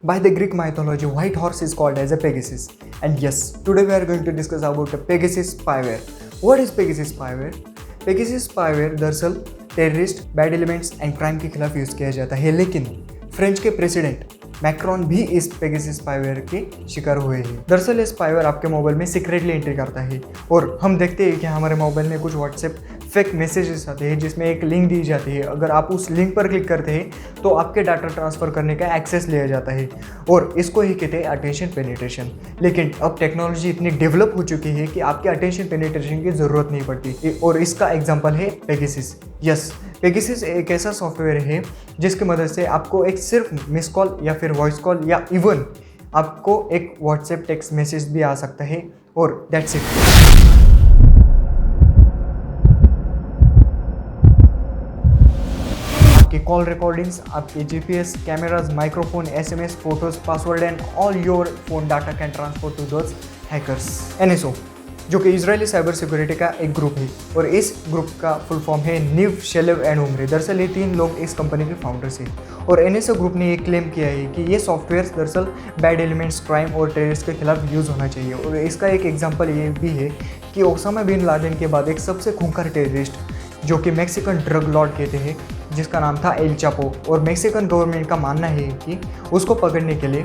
By the Greek mythology, white horse is called as a Pegasus. And yes, today we are going to discuss about the Pegasus spyware. What is Pegasus spyware? Pegasus spyware दरअसल terrorist, bad elements and crime के खिलाफ use किया जाता है, लेकिन French के president Macron भी इस पेगासस स्पाईवेयर के शिकार हुए हैं। दरअसल ये स्पाईवेयर आपके मोबाइल में सीक्रेटली एंट्री करता है और हम देखते हैं कि हमारे मोबाइल में कुछ व्हाट्सएप फेक मैसेजेस आते हैं जिसमें एक लिंक दी जाती है। अगर आप उस लिंक पर क्लिक करते हैं तो आपके डाटा ट्रांसफ़र करने का एक्सेस लिया जाता है और इसको ही कहते हैं अटेंशन पेनिट्रेशन। लेकिन अब टेक्नोलॉजी इतनी डेवलप हो चुकी है कि आपके अटेंशन पेनिट्रेशन की ज़रूरत नहीं पड़ती और इसका एग्जाम्पल है पेगासस। यस, पेगासस एक ऐसा सॉफ्टवेयर है जिसकी मदद से आपको एक सिर्फ मिस कॉल या फिर वॉइस कॉल या इवन आपको एक व्हाट्सएप टेक्स्ट मैसेज भी आ सकता है और दैट्स इट। आपकी कॉल रिकॉर्डिंग्स, आपके GPS, cameras, microphone, SMS, photos, password and all your phone data can transfer to those hackers. NSO जो कि इजरायली साइबर सिक्योरिटी का एक ग्रुप है और इस ग्रुप का फुल फॉर्म है नीव, शेलेव एंड उमरे। दरअसल ये तीन लोग इस कंपनी के फाउंडर्स हैं और एनएसओ ग्रुप ने ये क्लेम किया है कि ये सॉफ्टवेयर दरअसल बैड एलिमेंट्स, क्राइम और टेररिस्ट के खिलाफ यूज़ होना चाहिए। और इसका एक एग्जाम्पल ये भी है कि ओसामा बिन लादेन के बाद एक सबसे खूंखार टेररिस्ट जो कि मैक्सिकन ड्रग लॉर्ड कहते हैं, जिसका नाम था एल चापो, और मैक्सिकन गवर्नमेंट का मानना है कि उसको पकड़ने के लिए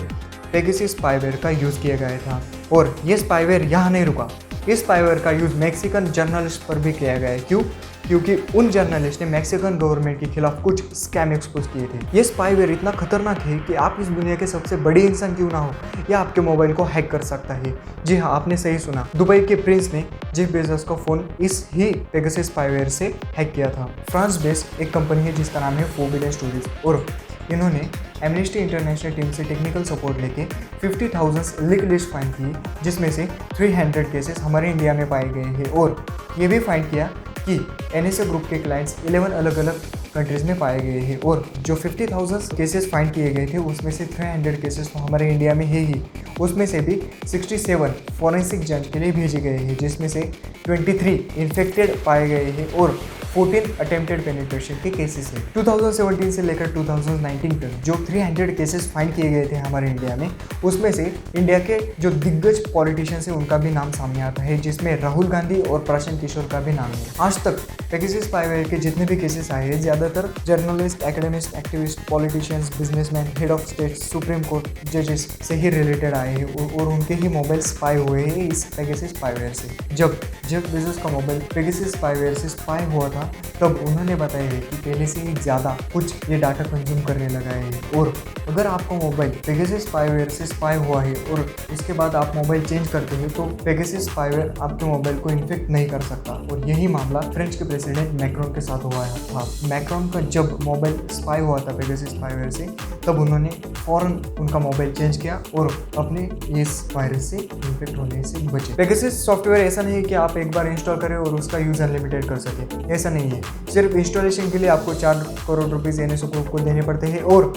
पेगासस स्पाईवेयर का यूज़ किया गया था। और ये स्पाईवेयर यहाँ नहीं रुका, इस स्पाईवेयर का यूज़ मैक्सिकन जर्नलिस्ट पर भी किया गया है। क्यों? क्योंकि उन जर्नलिस्ट ने मैक्सिकन गवर्नमेंट के खिलाफ कुछ स्कैम एक्सपोज किए थे। ये स्पाईवेयर इतना खतरनाक है कि आप इस दुनिया के सबसे बड़े इंसान क्यों ना हो, या आपके मोबाइल को हैक कर सकता है। जी हाँ, आपने सही सुना, दुबई के प्रिंस ने जेफ बेजोस का फ़ोन इस ही पेगासस स्पाईवेयर से हैक किया था। फ्रांस बेस्ड एक कंपनी है जिसका नाम है फोरबिडन स्टोरीज और इन्होंने एमनेस्टी इंटरनेशनल टीम से टेक्निकल सपोर्ट लेके 50,000 लीक लिस्ट फाइंड की, जिसमें से 300 केसेस हमारे इंडिया में पाए गए हैं। और ये भी फाइंड किया कि एनएसओ ग्रुप के क्लाइंट्स 11 अलग अलग कंट्रीज़ में पाए गए हैं और जो 50,000 केसेस फाइंड किए गए थे उसमें से 300 केसेस तो हमारे इंडिया में है ही। उसमें से भी 67 फॉरेंसिक जांच के लिए भेजे गए हैं, जिसमें से 23 इन्फेक्टेड पाए गए हैं और 14 अटेम्प्टेड पेनिट्रेशन के केसेस हैं। 2017 से लेकर 2019 तक जो 300 केसेस फाइंड किए गए थे हमारे इंडिया में, उसमें से इंडिया के जो दिग्गज पॉलिटिशियंस हैं उनका भी नाम सामने आता है, जिसमें राहुल गांधी और प्रशांत किशोर का भी नाम है। आज तक पेगासस स्पाईवेयर के जितने भी केसेस आए हैं, ज़्यादातर journalist, academist, activist, politicians, businessman, head of state, supreme court जजेस से ही रिलेटेड आए हैं और उनके ही मोबाइल स्पाई हुए हैं इस पेगासस स्पाईवेयर से। जब जेफ बेजोस का मोबाइल पेगासस स्पाईवेयर से स्पाई हुआ था, तब उन्होंने बताया है कि पहले से ही ज़्यादा कुछ ये डाटा कंज्यूम करने लगा है। और अगर आपका मोबाइल पेगासस स्पाईवेयर से स्पाई हुआ है और इसके बाद आप मोबाइल चेंज करते हैं तो पेगासस स्पाईवेयर आपके मोबाइल को इन्फेक्ट नहीं कर सकता। और यही मामला फ्रेंच के प्रेसिडेंट मैक्रोन के साथ हुआ था। मैक्रोन का जब मोबाइल स्पाई हुआ था पेगासस स्पाईवेयर से, तब उन्होंने फ़ौरन उनका मोबाइल चेंज किया और अपने इस वायरस से इन्फेक्ट होने से बचे। पेगासस सॉफ्टवेयर ऐसा नहीं है कि आप एक बार इंस्टॉल करें और उसका यूज़ अनलिमिटेड कर सकें, ऐसा नहीं है। सिर्फ इंस्टॉलेशन के लिए आपको 4 करोड़ रुपीज़ एनएसओ ग्रुप को देने पड़ते हैं और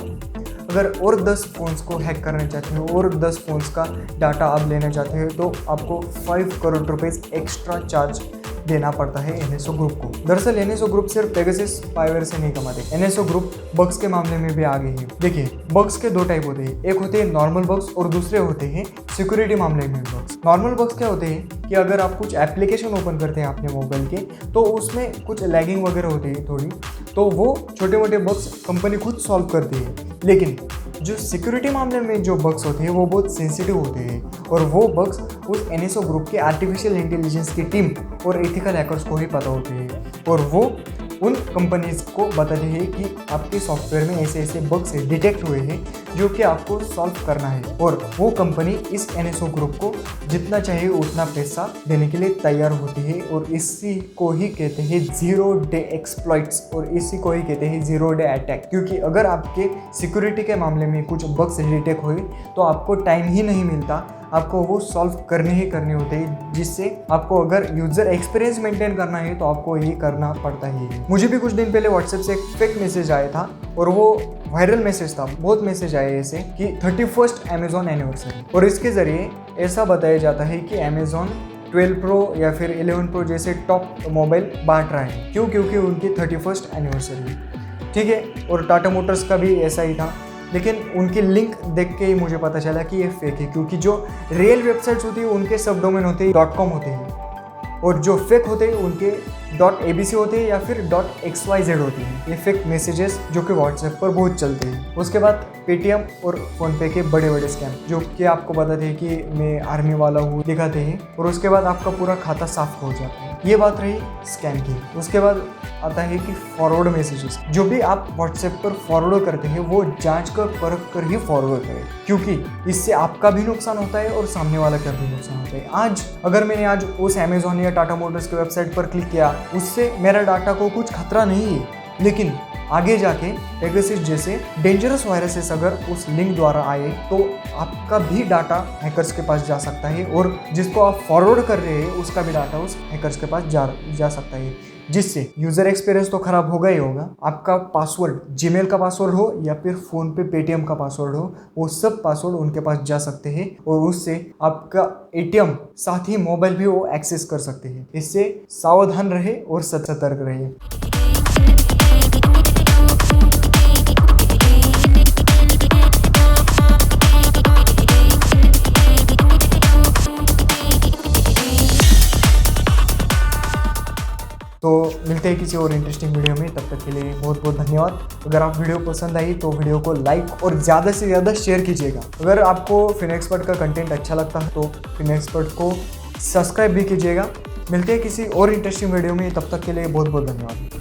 अगर और 10 फ़ोन्स को हैक करना चाहते हो और 10 फ़ोन्स का डाटा आप लेना चाहते हो तो आपको 5 करोड़ रुपीज़ एक्स्ट्रा चार्ज देना पड़ता है एनएसओ ग्रुप को। दरअसल एनएसओ ग्रुप सिर्फ पेगासस स्पाईवेयर से नहीं कमाते, एनएसओ ग्रुप बग्स के मामले में भी आगे है। देखिए, बग्स के 2 टाइप होते हैं, एक होते हैं नॉर्मल बग्स और दूसरे होते हैं सिक्योरिटी मामले में बग्स। नॉर्मल बग्स क्या होते हैं कि अगर आप कुछ एप्लीकेशन ओपन करते हैं अपने मोबाइल के तो उसमें कुछ लैगिंग वगैरह होती है थोड़ी, तो वो छोटे मोटे बग्स कंपनी खुद सॉल्व करती है। लेकिन जो सिक्योरिटी मामले में जो बग्स होते हैं वो बहुत सेंसिटिव होते हैं और वो बग्स उस एनएसओ ग्रुप के आर्टिफिशियल इंटेलिजेंस की टीम और एथिकल हैकर्स को ही पता होते हैं और वो उन कंपनीज को बताते हैं कि आपके सॉफ्टवेयर में ऐसे ऐसे बग्स डिटेक्ट हुए हैं जो कि आपको सॉल्व करना है। और वो कंपनी इस एनएसओ ग्रुप को जितना चाहिए उतना पैसा देने के लिए तैयार होती है और इसी को ही कहते हैं ज़ीरो डे एक्सप्लॉइट्स और इसी को ही कहते हैं ज़ीरो डे अटैक। क्योंकि अगर आपके सिक्योरिटी के मामले में कुछ बग्स डिटेक्ट हुए तो आपको टाइम ही नहीं मिलता, आपको वो सॉल्व करने ही करने होते हैं, जिससे आपको अगर यूज़र एक्सपीरियंस मेंटेन करना है तो आपको ये करना पड़ता ही है। मुझे भी कुछ दिन पहले व्हाट्सएप से एक फेक मैसेज आया था और वो वायरल मैसेज था, बहुत मैसेज आए ऐसे कि 31st अमेज़ॉन एनिवर्सरी, और इसके ज़रिए ऐसा बताया जाता है कि अमेज़ॉन 12 प्रो या फिर 11 प्रो जैसे टॉप मोबाइल बांट रहा है। क्यों? क्योंकि उनकी 31st एनिवर्सरी, ठीक है। और टाटा मोटर्स का भी ऐसा ही था, लेकिन उनकी लिंक देख के ही मुझे पता चला कि ये फेक है, क्योंकि जो रियल वेबसाइट्स होती है उनके सब डोमेन होते हैं .com होते हैं, और जो फेक होते हैं उनके .abc होते हैं या फिर .xyz होते हैं। ये फेक मैसेजेस जो कि व्हाट्सएप पर बहुत चलते हैं। उसके बाद पेटीएम और फ़ोनपे के बड़े बड़े स्कैम जो कि आपको बताते हैं कि मैं आर्मी वाला हूँ दिखाते हैं, और उसके बाद आपका पूरा खाता साफ हो जाता है। ये बात रही स्कैम की। उसके बाद आता है कि फॉरवर्ड मैसेजेस, जो भी आप व्हाट्सएप पर फॉरवर्ड करते हैं वो जांच कर परख कर ही फॉरवर्ड करें, क्योंकि इससे आपका भी नुकसान होता है और सामने वाला का भी नुकसान होता है। आज अगर मैंने आज उस अमेजोन या टाटा मोटर्स की वेबसाइट पर क्लिक किया, उससे मेरा डाटा को कुछ खतरा नहीं है, लेकिन आगे जाके पेगासस जैसे डेंजरस वायरसेस अगर उस लिंक द्वारा आए तो आपका भी डाटा हैकर्स के पास जा सकता है, और जिसको आप फॉरवर्ड कर रहे हैं उसका भी डाटा उस हैकर्स के पास जा सकता है, जिससे यूज़र एक्सपीरियंस तो खराब होगा ही होगा। आपका पासवर्ड, जीमेल का पासवर्ड हो या फिर फ़ोन पे पेटीएम का पासवर्ड हो, वो सब पासवर्ड उनके पास जा सकते हैं, और उससे आपका एटीएम साथ ही मोबाइल भी वो एक्सेस कर सकते हैं। इससे सावधान रहे और सतर्क रहे। तो मिलते हैं किसी और इंटरेस्टिंग वीडियो में, तब तक के लिए बहुत बहुत धन्यवाद। अगर आप वीडियो पसंद आई तो वीडियो को लाइक और ज़्यादा से ज़्यादा शेयर कीजिएगा। अगर आपको फिनएक्सपर्ट का कंटेंट अच्छा लगता है तो फिनएक्सपर्ट को सब्सक्राइब भी कीजिएगा। मिलते हैं किसी और इंटरेस्टिंग वीडियो में, तब तक के लिए बहुत बहुत धन्यवाद।